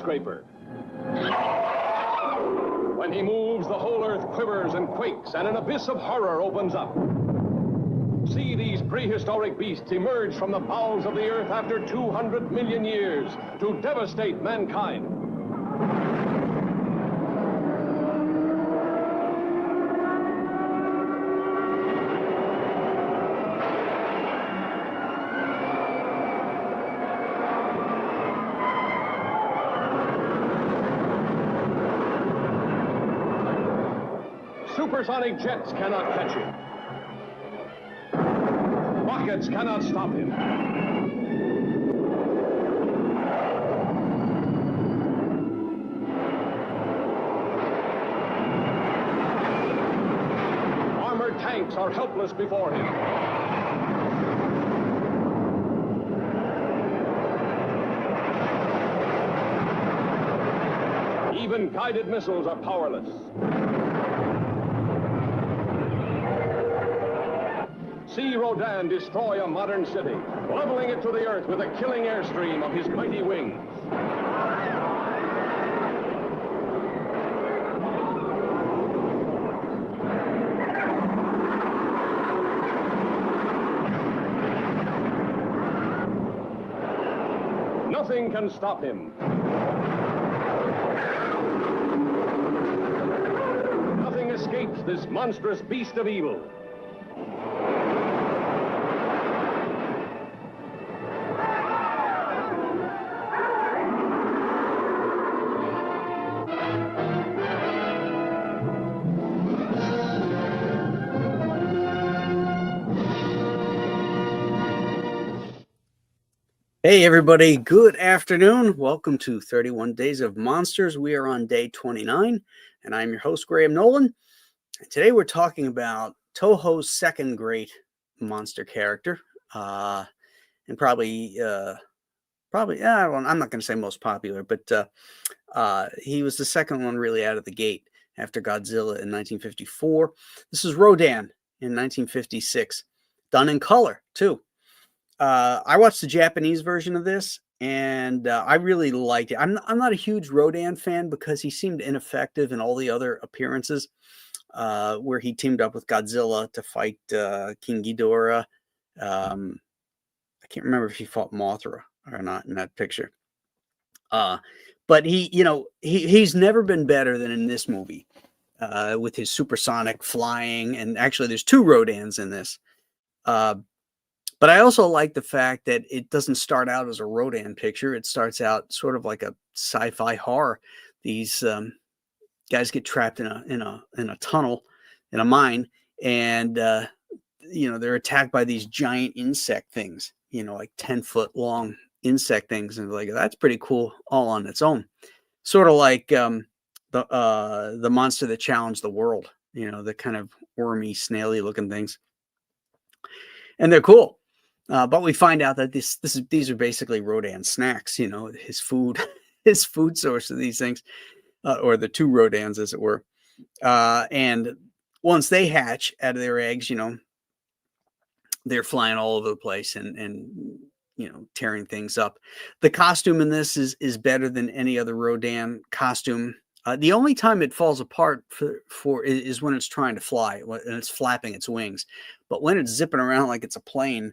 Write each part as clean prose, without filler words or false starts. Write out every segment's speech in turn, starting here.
skyscraper. When he moves, the whole earth quivers and quakes, and an abyss of horror opens up. See these prehistoric beasts emerge from the bowels of the earth after 200 million years to devastate mankind. Supersonic jets cannot catch him. Rockets cannot stop him. Armored tanks are helpless before him. Even guided missiles are powerless. See Rodan destroy a modern city, leveling it to the earth with a killing airstream of his mighty wings. Nothing can stop him. Nothing escapes this monstrous beast of evil. Hey everybody, good afternoon. Welcome to 31 Days of Monsters. We are on day 29, and I'm your host, Graham Nolan. And today we're talking about Toho's second great monster character, and probably, I'm not going to say most popular, but he was the second one really out of the gate after Godzilla in 1954. This is Rodan in 1956, done in color too. I watched the Japanese version of this, and I really liked it. I'm not a huge Rodan fan because he seemed ineffective in all the other appearances, where he teamed up with Godzilla to fight King Ghidorah. I can't remember if he fought Mothra or not in that picture. But he's never been better than in this movie, with his supersonic flying. And actually, there's two Rodans in this. But I also like the fact that it doesn't start out as a Rodan picture. It starts out sort of like a sci-fi horror. These guys get trapped in a tunnel, in a mine, and they're attacked by these giant insect things. Like 10-foot long insect things, and like that's pretty cool all on its own. Sort of like the monster that challenged the world. The kind of wormy, snaily looking things, and they're cool. But we find out that these are basically Rodan snacks, his food, his food source of these things, or the two Rodans, as it were. And once they hatch out of their eggs, they're flying all over the place and tearing things up. The costume in this is better than any other Rodan costume. The only time it falls apart is when it's trying to fly and it's flapping its wings. But when it's zipping around like it's a plane,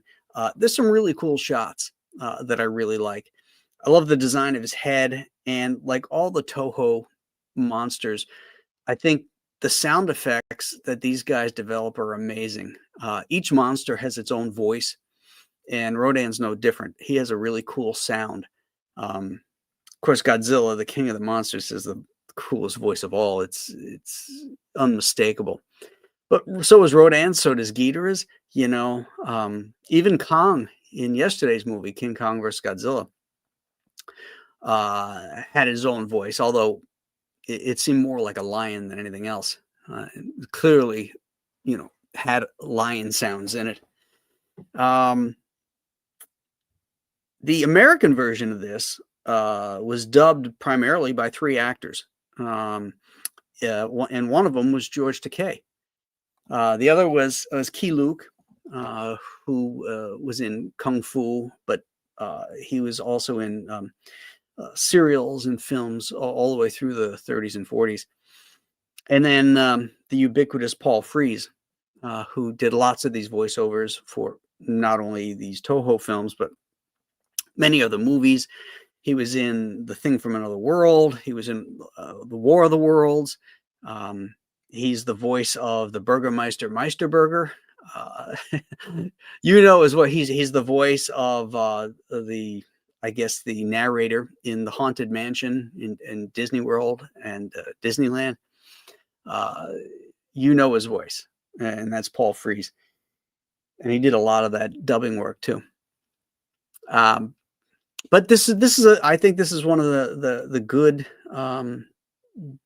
there's some really cool shots that I really like. I love the design of his head, and like all the Toho monsters, I think the sound effects that these guys develop are amazing. Each monster has its own voice, and Rodan's no different. He has a really cool sound. Of course, Godzilla, the king of the monsters, is the coolest voice of all. It's unmistakable. But so is Rodan, so does Ghidorah's. Even Kong in yesterday's movie, King Kong vs. Godzilla, had his own voice, although it seemed more like a lion than anything else. Clearly, had lion sounds in it. The American version of this was dubbed primarily by three actors, and one of them was George Takei. The other was Key Luke, who was in Kung Fu, but he was also in serials and films all the way through the 30s and 40s. And then the ubiquitous Paul Frees, who did lots of these voiceovers for not only these Toho films, but many other movies. He was in The Thing from Another World. He was in The War of the Worlds. He's the voice of the Burgermeister Meisterburger. As well. He's the voice of the narrator in the Haunted Mansion in Disney World and Disneyland. His voice, and that's Paul Frees, and he did a lot of that dubbing work too. But I think this is one of the good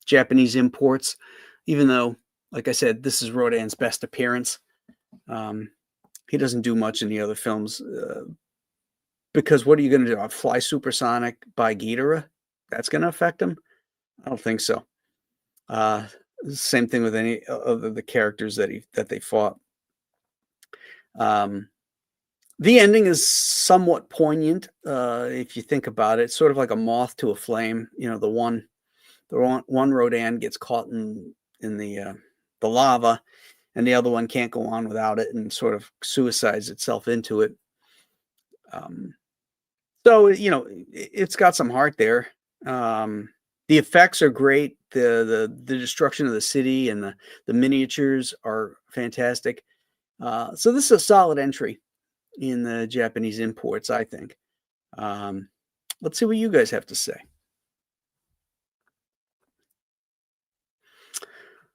Japanese imports, even though, like I said, this is Rodan's best appearance. He doesn't do much in the other films because what are you going to do? Fly Supersonic by Ghidorah? That's going to affect him? I don't think so. Same thing with any of the characters that they fought. The ending is somewhat poignant if you think about it. It's sort of like a moth to a flame. The one Rodan gets caught in the lava, and the other one can't go on without it, and sort of suicides itself into it. So it's got some heart there. The effects are great. The destruction of the city and the miniatures are fantastic. So this is a solid entry in the Japanese imports, I think. Let's see what you guys have to say.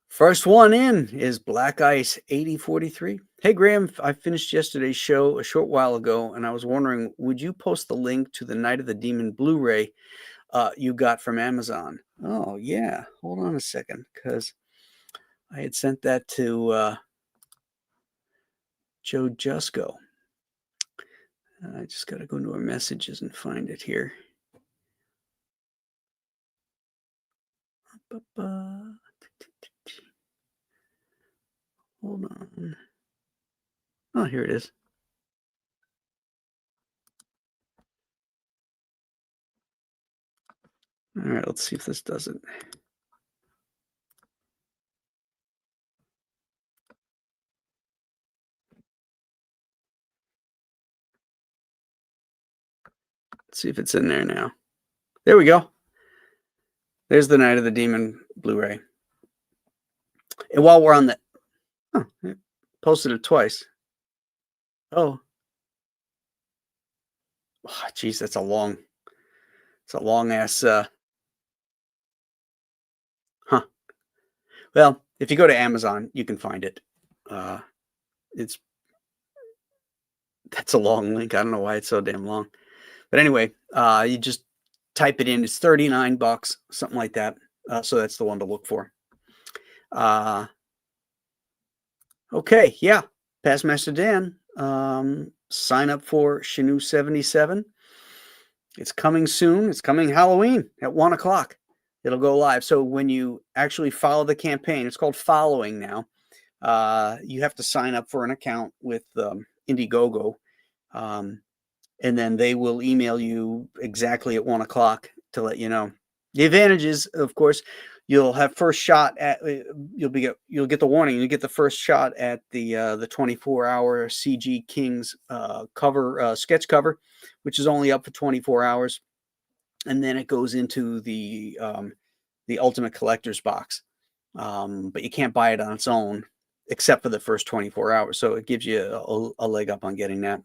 First one in is Black Ice 8043. Hey, Graham, I finished yesterday's show a short while ago, and I was wondering, would you post the link to the Night of the Demon Blu-ray you got from Amazon? Oh, yeah. Hold on a second, because I had sent that to Joe Jusko. I just got to go into our messages and find it here. Hold on. Oh, here it is. All right, let's see if this does it. Let's see if it's in there now. There we go. There's the Night of the Demon Blu-ray. And while we're on the... Oh, I posted it twice. Oh, geez, that's a long... It's a long-ass... Well, if you go to Amazon, you can find it. That's a long link. I don't know why it's so damn long. But anyway, you just type it in. It's $39, something like that. So that's the one to look for. Okay, yeah. Past Master Dan. Sign up for Shinu 77. It's coming soon. It's coming Halloween at 1 o'clock. It'll go live. So when you actually follow the campaign, it's called following now. You have to sign up for an account with Indiegogo. And then they will email you exactly at 1 o'clock to let you know. The advantage is, of course, you'll have first shot at you'll get the warning. You get the first shot at the 24-hour CG Kings sketch cover, which is only up for 24 hours, and then it goes into the Ultimate Collector's Box. But you can't buy it on its own except for the first 24 hours. So it gives you a leg up on getting that.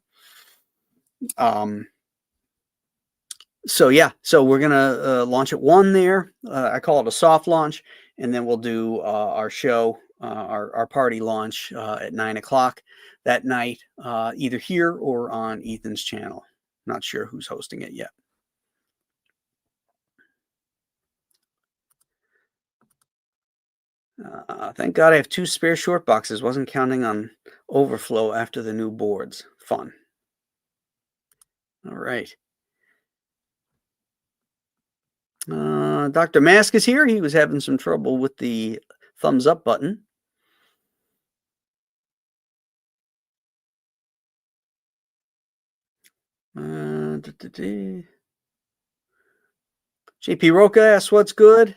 So yeah, so we're gonna launch at 1 there. I call it a soft launch, and then we'll do our show, our party launch at 9 o'clock that night, either here or on Ethan's channel. Not sure who's hosting it yet. Thank God I have 2 spare short boxes. Wasn't counting on overflow after the new boards. Fun. All right. Dr. Mask is here. He was having some trouble with the thumbs up button. JP Roca asks, what's good?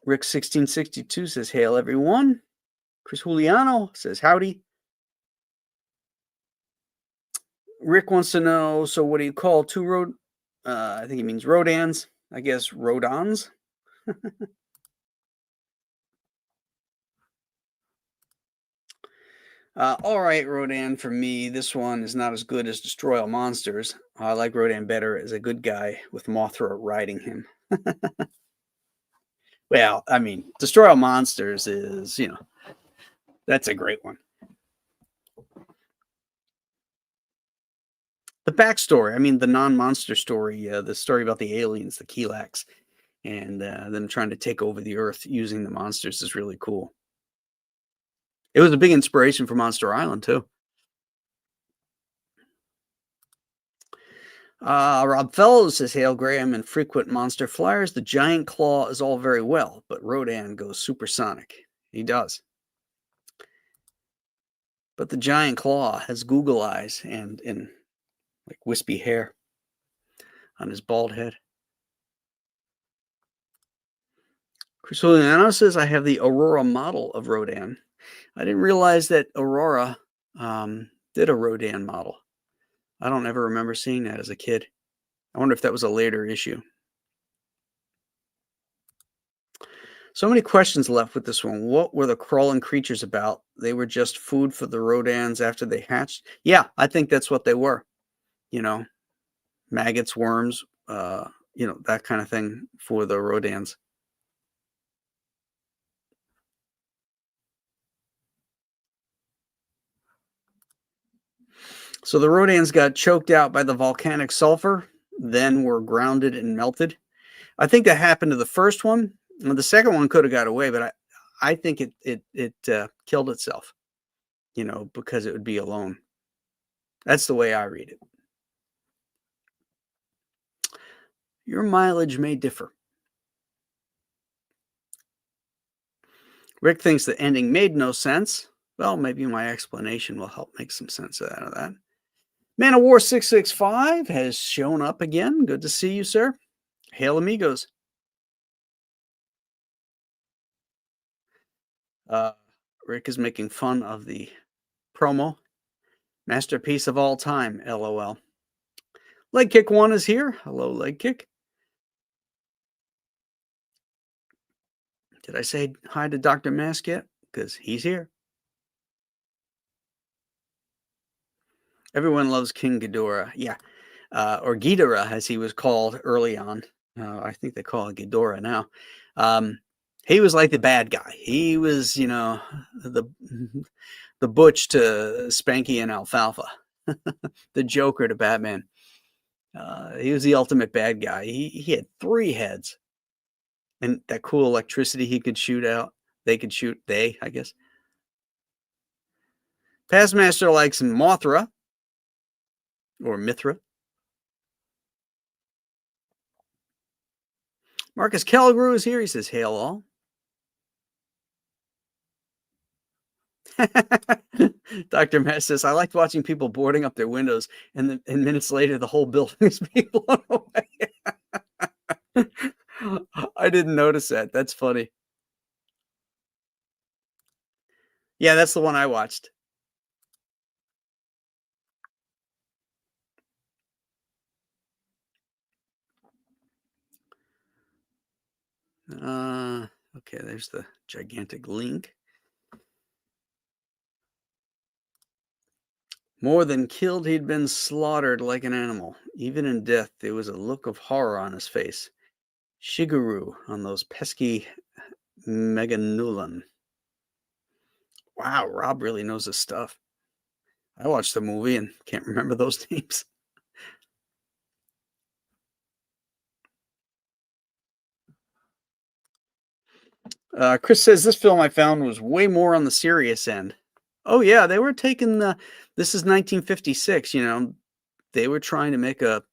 Rick 1662 says, hail everyone. Chris Juliano says, howdy. Rick wants to know, so what do you call two I think he means Rodans. I guess Rodans. All right, Rodan, for me, this one is not as good as Destroy All Monsters. I like Rodan better as a good guy with Mothra riding him. Well, I mean, Destroy All Monsters is, that's a great one. The backstory, I mean, the non-monster story, the story about the aliens, the Kilax, and them trying to take over the Earth using the monsters is really cool. It was a big inspiration for Monster Island, too. Rob Fellows says, hail Graham and frequent monster flyers. The giant claw is all very well, but Rodan goes supersonic. He does. But the giant claw has Google eyes and like wispy hair on his bald head. Chris Juliano says, I have the Aurora model of Rodan. I didn't realize that Aurora did a Rodan model. I don't ever remember seeing that as a kid. I wonder if that was a later issue. So many questions left with this one. What were the crawling creatures about? They were just food for the Rodans after they hatched? Yeah, I think that's what they were. Maggots, worms, that kind of thing for the Rodans. So the Rodans got choked out by the volcanic sulfur, then were grounded and melted. I think that happened to the first one. The second one could have got away, but I think it killed itself, because it would be alone. That's the way I read it. Your mileage may differ. Rick thinks the ending made no sense. Well, maybe my explanation will help make some sense out of that. Man of War 665 has shown up again. Good to see you, sir. Hail, amigos. Rick is making fun of the promo. Masterpiece of all time, LOL. Leg Kick 1 is here. Hello, Leg Kick. Did I say hi to Dr. Mask yet? Because he's here. Everyone loves King Ghidorah. Yeah. Or Ghidorah, as he was called early on. I think they call it Ghidorah now. He was like the bad guy. He was, the Butch to Spanky and Alfalfa. The Joker to Batman. He was the ultimate bad guy. He had 3 heads. And that cool electricity he could shoot out. I guess. Pastmaster likes Mothra. Or Mithra. Marcus Kelgrew is here. He says, hail all. Dr. Matt says, I liked watching people boarding up their windows, and minutes later, the whole building is being blown away. I didn't notice that. That's funny. Yeah, that's the one I watched. Okay, there's the gigantic link. More than killed, he'd been slaughtered like an animal. Even in death, there was a look of horror on his face. Shigeru on those pesky Meganulan. Wow, Rob really knows his stuff. I watched the movie and can't remember those names. Chris says, this film I found was way more on the serious end. Oh, yeah, they were taking this is 1956, they were trying to make a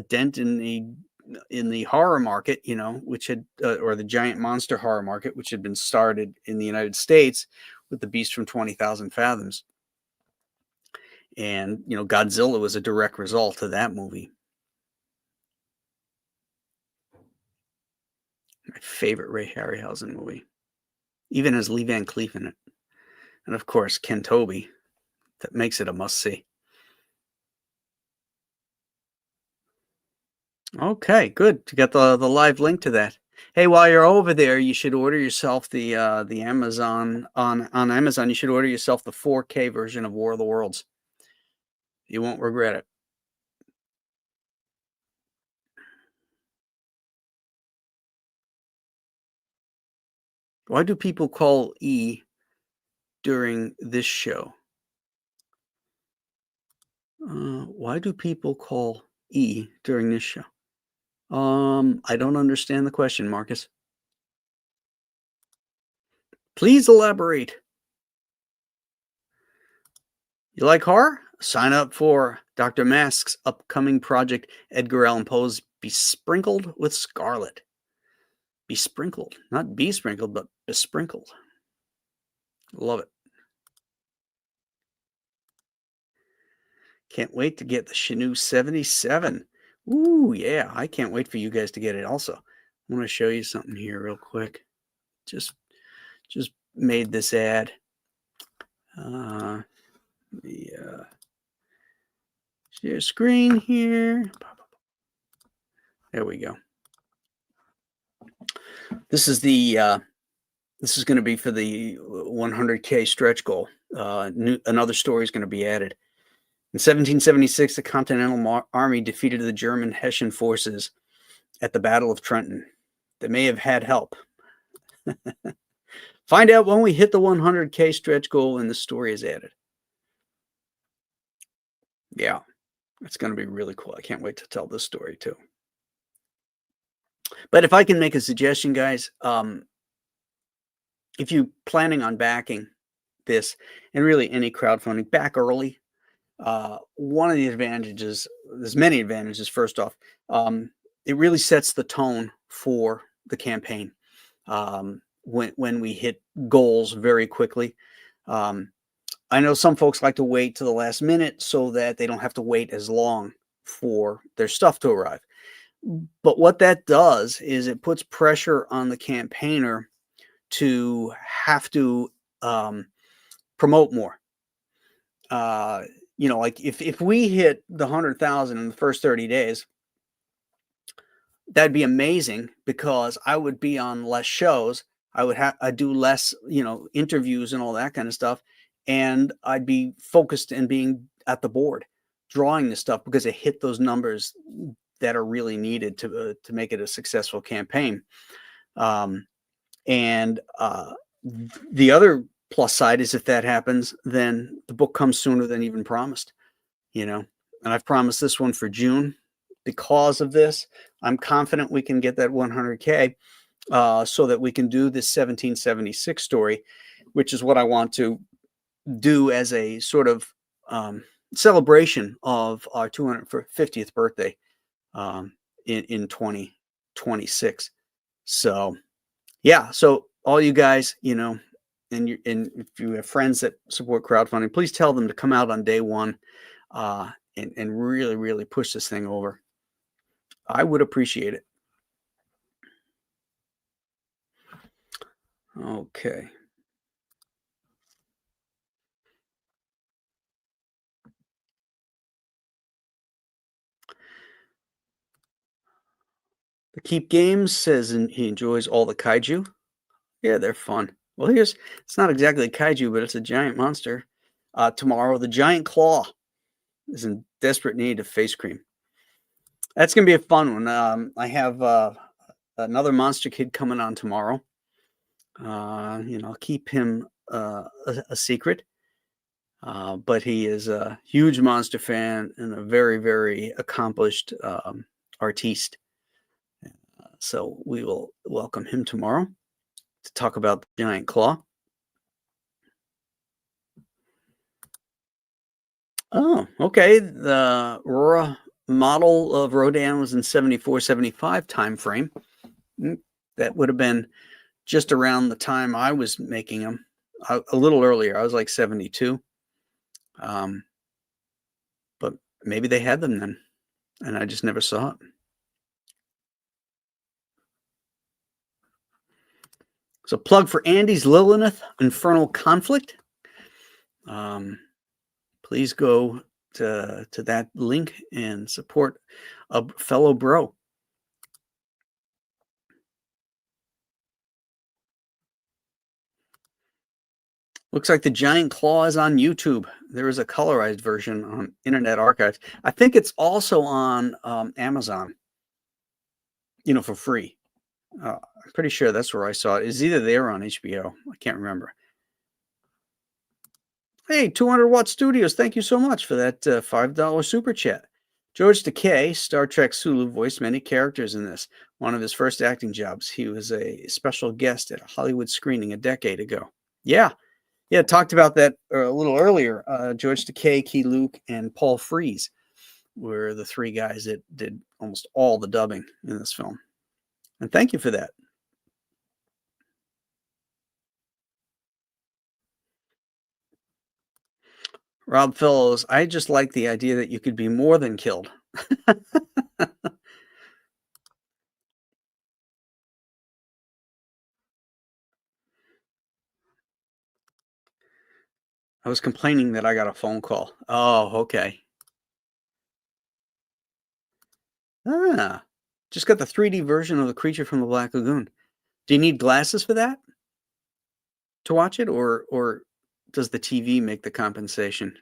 dent in the horror market, which had, or the giant monster horror market, which had been started in the United States with The Beast from 20,000 Fathoms. And, Godzilla was a direct result of that movie. favorite Ray Harryhausen movie. Even has Lee Van Cleef in it. And of course, Ken Toby. That makes it a must-see. Okay, good. You got the live link to that. Hey, while you're over there, you should order yourself the Amazon on Amazon. You should order yourself the 4K version of War of the Worlds. You won't regret it. Why do people call E during this show? Why do people call E during this show? I don't understand the question, Marcus. Please elaborate. You like horror? Sign up for Dr. Mask's upcoming project, Edgar Allan Poe's Besprinkled with Scarlet. Besprinkled, not besprinkled, but besprinkled. Love it. Can't wait to get the Chinook 77. Ooh, yeah, I can't wait for you guys to get it also. I want to show you something here real quick. Just made this ad. Share screen here. There we go. This is the this is going to be for the 100K stretch goal. Another story is going to be added. In 1776, the Continental Army defeated the German Hessian forces at the Battle of Trenton. They may have had help. Find out when we hit the 100K stretch goal and the story is added. Yeah, it's going to be really cool. I can't wait to tell this story too. But if I can make a suggestion, guys, if you're planning on backing this and really any crowdfunding, back early. One of the advantages, there's many advantages. First off, it really sets the tone for the campaign when we hit goals very quickly. I know some folks like to wait to the last minute so that they don't have to wait as long for their stuff to arrive. But what that does is it puts pressure on the campaigner to have to promote more. Like if we hit the 100,000 in the first 30 days, that'd be amazing because I would be on less shows. I'd do less, interviews and all that kind of stuff. And I'd be focused and being at the board, drawing this stuff because it hit those numbers that are really needed to make it a successful campaign. And the other plus side is if that happens, then the book comes sooner than even promised, and I've promised this one for June. Because of this, I'm confident we can get that 100K so that we can do this 1776 story, which is what I want to do as a sort of celebration of our 250th birthday in 2026. So, yeah. So all you guys, and if you have friends that support crowdfunding, please tell them to come out on day one and really, really push this thing over. I would appreciate it. Okay. The Keep Games says he enjoys all the kaiju. Yeah, they're fun. Well, it's not exactly a kaiju, but it's a giant monster. Tomorrow, the giant claw is in desperate need of face cream. That's going to be a fun one. I have another monster kid coming on tomorrow. I'll keep him a secret. But he is a huge monster fan and a very, very accomplished artiste. So we will welcome him tomorrow to talk about the giant claw. Oh, okay. The Aurora model of Rodan was in 74, 75 time frame. That would have been just around the time I was making them. A little earlier. I was like 72. But maybe they had them then, and I just never saw it. So plug for Andy's Lilith Infernal Conflict. Please go to that link and support a fellow bro. Looks like the Giant Claw is on YouTube. There is a colorized version on Internet Archive. I think it's also on Amazon, for free. I'm pretty sure that's where I saw it. It's either there or on HBO. I can't remember. Hey, 200 Watt Studios, thank you so much for that $5 super chat. George Takei, Star Trek Sulu, voiced many characters in this. One of his first acting jobs. He was a special guest at a Hollywood screening a decade ago. Yeah, talked about that a little earlier. George Takei, Key Luke, and Paul Frees were the three guys that did almost all the dubbing in this film. And thank you for that. Rob Fellows, I just like the idea that you could be more than killed. I was complaining that I got a phone call. Oh, okay. Just got the 3D version of the Creature from the Black Lagoon. Do you need glasses for that to watch it, or does the TV make the compensation?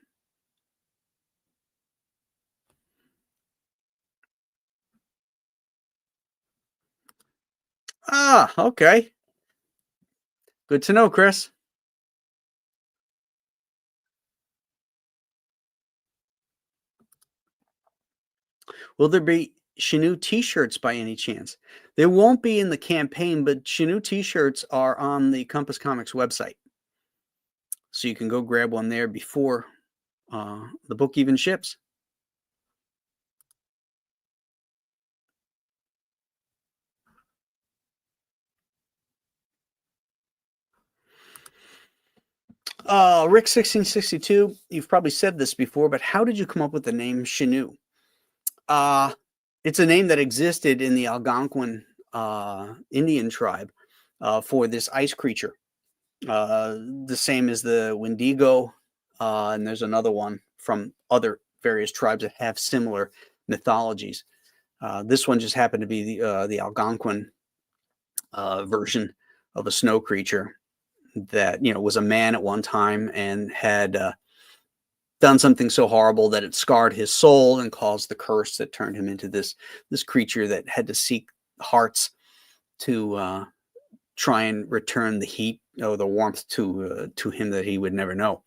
Okay. Good to know, Chris. Will there be Shinu t-shirts by any chance? There won't be in the campaign, but Shinu t-shirts are on the Compass Comics website. So you can go grab one there before the book even ships. Rick 1662, you've probably said this before, but how did you come up with the name Shinu? It's a name that existed in the Algonquin Indian tribe for this ice creature. The same as the Wendigo, and there's another one from other various tribes that have similar mythologies. This one just happened to be the Algonquin version of a snow creature that was a man at one time and had done something so horrible that it scarred his soul and caused the curse that turned him into this creature that had to seek hearts to try and return the heat or the warmth to him that he would never know.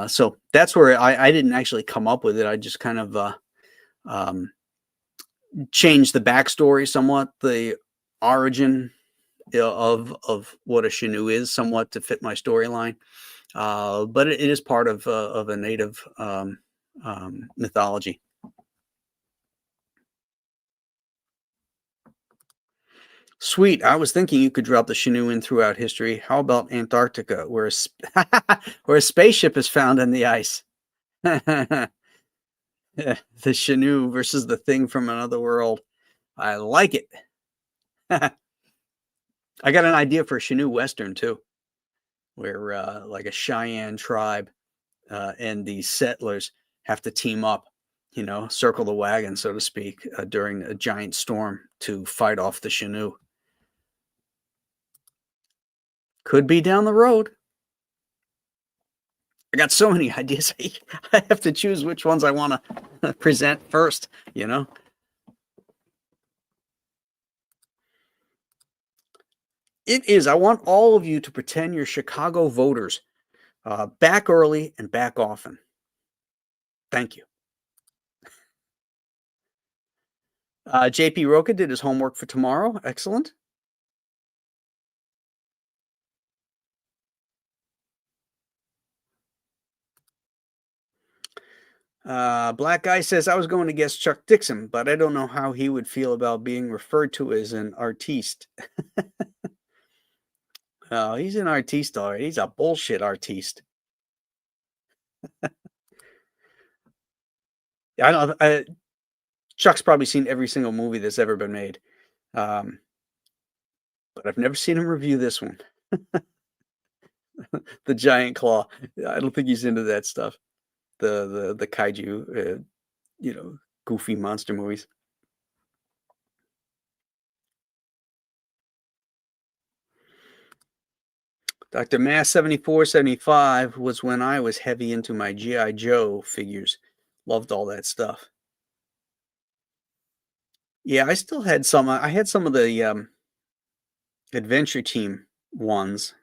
So that's where I didn't actually come up with it. I just kind of changed the backstory somewhat, the origin of what a Shinu is somewhat to fit my storyline. But it is part of a native mythology. Sweet. I was thinking you could drop the Shinu in throughout history. How about Antarctica, where where a spaceship is found in the ice? The Shinu versus the thing from another world. I like it. I got an idea for a Shinu Western too, where like a Cheyenne tribe and the settlers have to team up, circle the wagon, so to speak, during a giant storm to fight off the Shinu. Could be down the road. I got so many ideas. I have to choose which ones I want to present first, It is. I want all of you to pretend you're Chicago voters. Back early and back often. Thank you. JP Roca did his homework for tomorrow. Excellent. Black Guy says, I was going to guess Chuck Dixon, but I don't know how he would feel about being referred to as an artiste. Oh, he's an artiste, all right. He's a bullshit artiste. I don't. Chuck's probably seen every single movie that's ever been made. but I've never seen him review this one. The giant claw. I don't think he's into that stuff. The kaiju, you know, goofy monster movies. Dr. Mass 7475 was when I was heavy into my G.I. Joe figures. Loved all that stuff. Yeah, I still had some. I had some of the Adventure Team ones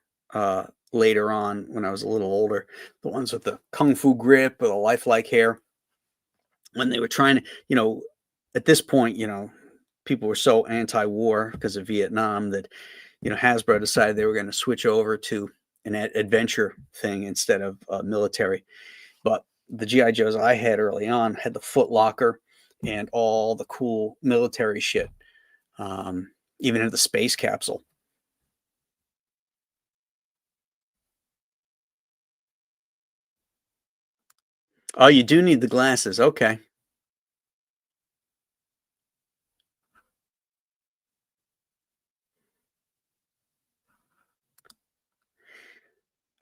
later on when I was a little older. The ones with the kung fu grip or the lifelike hair. When they were trying to, at this point, people were so anti-war because of Vietnam that, Hasbro decided they were going to switch over to an adventure thing instead of military. But the GI Joes I had early on had the Foot Locker and all the cool military shit. Even had the space capsule. Oh, you do need the glasses. Okay.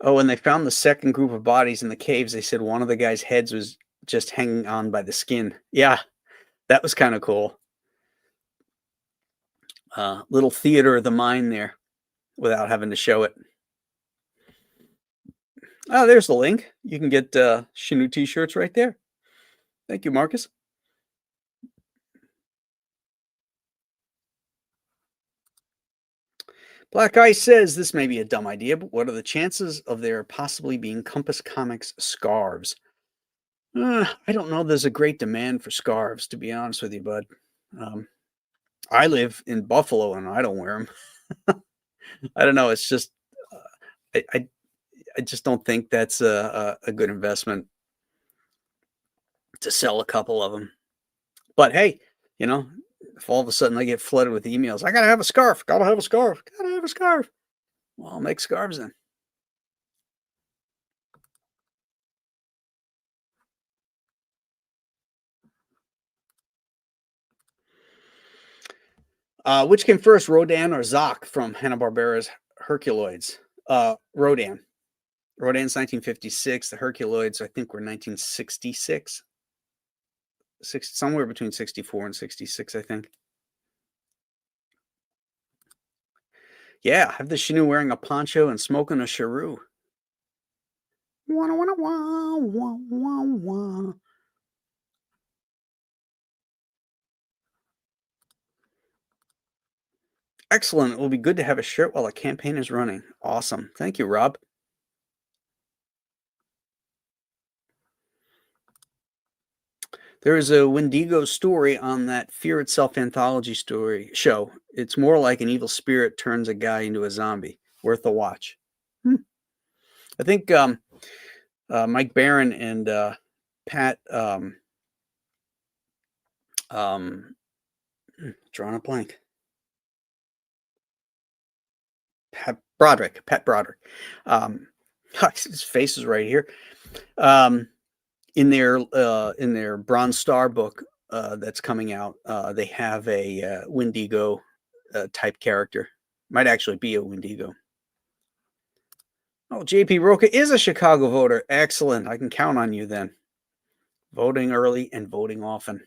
Oh, when they found the second group of bodies in the caves, they said one of the guys' heads was just hanging on by the skin. Yeah, that was kind of cool. Little theater of the mind there without having to show it. Oh, there's the link. You can get Shinu t-shirts right there. Thank you, Marcus. Black Ice says this may be a dumb idea, but what are the chances of there possibly being Compass Comics scarves? I don't know. There's a great demand for scarves, to be honest with you, bud. I live in Buffalo and I don't wear them. I don't know. It's just I just don't think that's a good investment to sell a couple of them. But hey, if all of a sudden I get flooded with emails, I gotta have a scarf, gotta have a scarf, gotta have a scarf. Well, I'll make scarves then. Which came first, Rodan or Zoc from Hanna-Barbera's Herculoids? Rodan. Rodan's 1956. The Herculoids, I think, were 1966. Somewhere between 64 and 66, I think. Yeah, have the Shinu wearing a poncho and smoking a cheroot. Wah, wah, wah, wah, wah, wah. Excellent. It will be good to have a shirt while the campaign is running. Awesome. Thank you, Rob. There is a Wendigo story on that Fear Itself anthology show. It's more like an evil spirit turns a guy into a zombie. Worth a watch. I think Mike Barron and Pat drawing a blank. Pat Broderick. His face is right here. In their Bronze Star book that's coming out, they have a Wendigo type character. Might actually be a Wendigo. Oh, JP Roca is a Chicago voter. Excellent. I can count on you then. Voting early and voting often.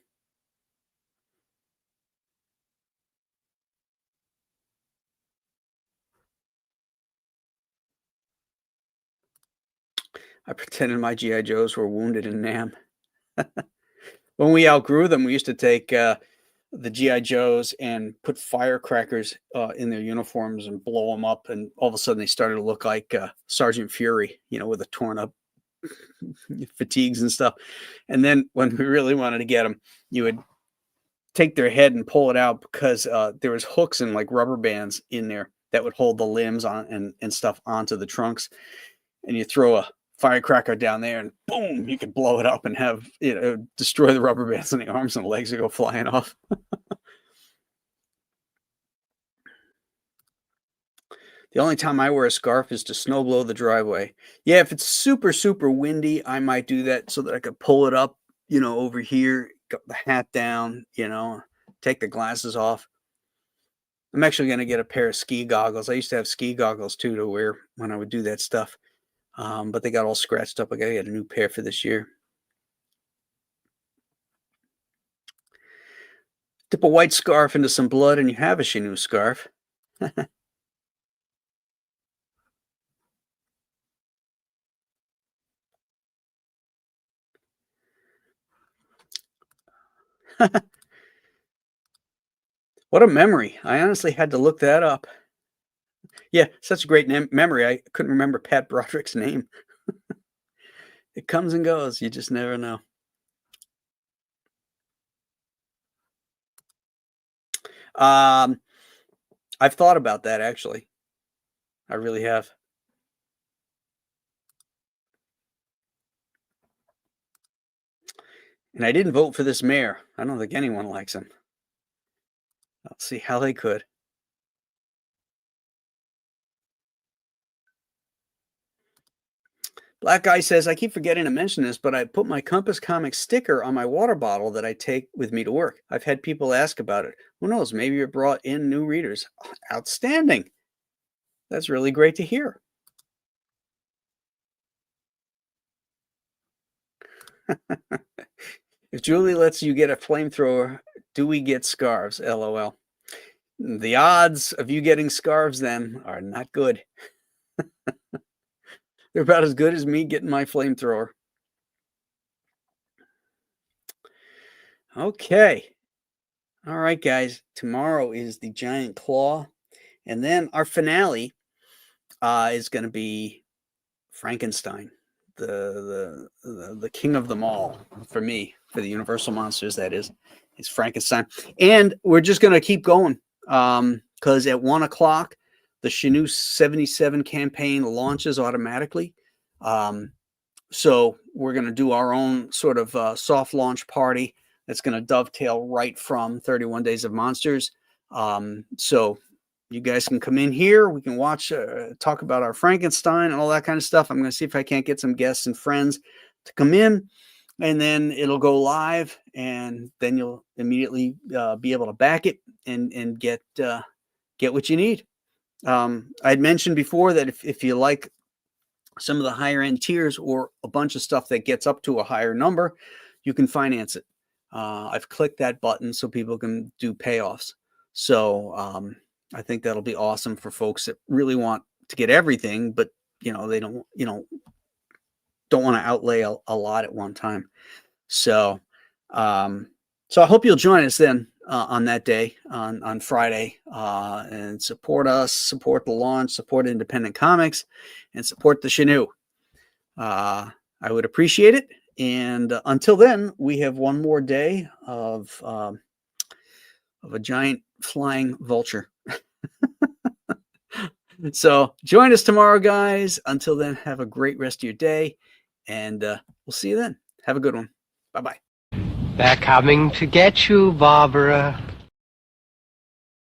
I pretended my GI Joes were wounded in Nam. When we outgrew them, we used to take the GI Joes and put firecrackers in their uniforms and blow them up, and all of a sudden they started to look like Sergeant Fury, with the torn up fatigues and stuff. And then when we really wanted to get them, you would take their head and pull it out because there was hooks and like rubber bands in there that would hold the limbs on and stuff onto the trunks, and you throw a firecracker down there and boom, you could blow it up and have destroy the rubber bands on the arms and the legs would go flying off. The only time I wear a scarf is to snow blow the driveway. Yeah, if it's super, super windy, I might do that so that I could pull it up, over here, got the hat down, take the glasses off. I'm actually going to get a pair of ski goggles. I used to have ski goggles too to wear when I would do that stuff. But they got all scratched up. I got to get a new pair for this year. Dip a white scarf into some blood and you have a Chinook scarf. What a memory. I honestly had to look that up. Yeah, such a great memory. I couldn't remember Pat Broderick's name. It comes and goes. You just never know. I've thought about that, actually. I really have. And I didn't vote for this mayor. I don't think anyone likes him. I'll see how they could. Black Guy says, I keep forgetting to mention this, but I put my Compass Comics sticker on my water bottle that I take with me to work. I've had people ask about it. Who knows? Maybe it brought in new readers. Outstanding. That's really great to hear. If Julie lets you get a flamethrower, do we get scarves? LOL. The odds of you getting scarves then are not good. They're about as good as me getting my flamethrower. Okay. All right, guys. Tomorrow is the Giant Claw. And then our finale is going to be Frankenstein, the king of them all for me, for the Universal Monsters, that is Frankenstein. And we're just going to keep going because at 1 o'clock, the Chinook 77 campaign launches automatically. So we're going to do our own sort of soft launch party that's going to dovetail right from 31 Days of Monsters. So you guys can come in here. We can watch, talk about our Frankenstein and all that kind of stuff. I'm going to see if I can't get some guests and friends to come in, and then it'll go live, and then you'll immediately be able to back it and get what you need. I'd mentioned before that if you like some of the higher end tiers or a bunch of stuff that gets up to a higher number, you can finance it. I've clicked that button so people can do payoffs. So I think that'll be awesome for folks that really want to get everything, but they don't want to outlay a lot at one time. So so I hope you'll join us then on that day on Friday and support us, support the launch, support independent comics, and support the Chinook. I would appreciate it. And until then, we have one more day of a giant flying vulture. So join us tomorrow, guys. Until then, have a great rest of your day, and we'll see you then. Have a good one. Bye-bye. They're coming to get you, Barbara.